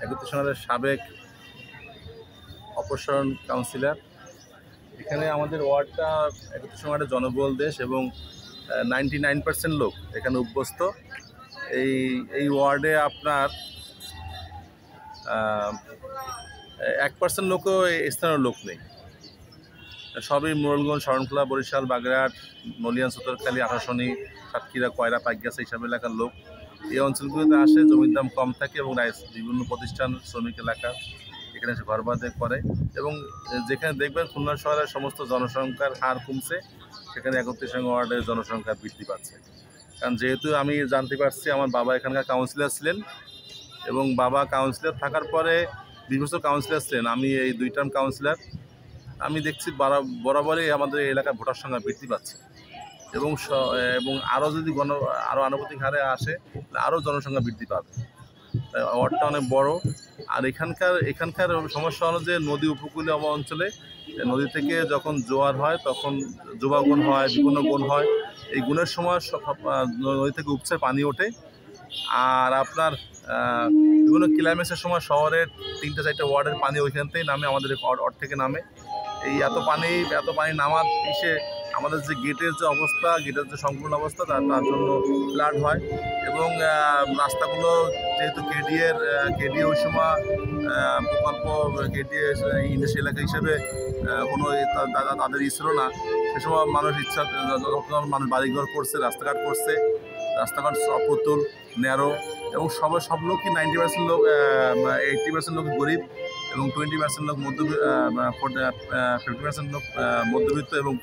একত্রিশ সাবেক অপসারণ কাউন্সিলর। এখানে আমাদের ওয়ার্ডটা একত্রিশ ওয়ার্ডের জনবহুল দেশ এবং 99% লোক এখানে অভ্যস্ত। এই ওয়ার্ডে আপনার 1% লোকও স্থানীয় লোক নেই। সবই মোড়লগঞ্জ, শরণখোলা, বরিশাল, বাগেরহাট, নলিয়ান, সতরখালী, আশাশনী, সাতক্ষীরা, কয়রা, পাইকগাছা এইসব এলাকার লোক এই অঞ্চলগুলোতে আসে। জমির দাম কম থাকে এবং বিভিন্ন প্রতিষ্ঠান, শ্রমিক এলাকা এখানে এসে ঘর বাঁধে করে এবং যেখানে দেখবেন খুলনা শহরের সমস্ত জনসংখ্যার হার কমছে, সেখানে 31 নং ওয়ার্ডের জনসংখ্যা বৃদ্ধি পাচ্ছে। কারণ যেহেতু আমি জানতে পারছি আমার বাবা এখানকার কাউন্সিলর ছিলেন এবং বাবা কাউন্সিলর থাকার পরে 20 বছর কাউন্সিলর ছিলেন, আমি এই 2 টার্ম কাউন্সিলর। আমি দেখছি বরাবরই আমাদের এলাকার ভোটার সংখ্যা বৃদ্ধি পাচ্ছে এবং আরও যদি আরও আনুপাতিক হারে আসে আরও জনসংখ্যা বৃদ্ধি পাবে। তাই ওয়ার্ডটা অনেক বড়। আর এখানকার সমস্যা হলো যে নদী উপকূলীয় অঞ্চলে নদী থেকে যখন জোয়ার হয় তখন জোবাগুণ হয়, বিভিন্ন গুণ হয়। এই গুণের সময় নদী থেকে উপচে পানি ওঠে। আর আপনার বিভিন্ন ক্লাইমেক্সের সময় শহরের 3-4 ওয়ার্ডের পানি ওইখান থেকেই নামে, আমাদের ওয়ার্ড থেকে নামে। এই এত পানি নামার পিছিয়ে আমাদের যে গেটের যে অবস্থা, গেটের যে সম্পূর্ণ অবস্থা তার জন্য ফ্লাড হয় এবং রাস্তাগুলো যেহেতু কেডিএ ওই সময় প্রকল্প কেডিএ ইন্ডাস্ট্রি এলাকা হিসেবে কোনো তাদের ছিল না। সে সময় মানুষ মানুষ বাড়িঘর করছে, রাস্তাঘাট করছে, রাস্তাঘাট অপ্রতুল, ন্যারো এবং সব লোকই 90% লোক, 80% লোক গরিব এবং 20% লোক 50% লোক মধ্যবিত্ত এবং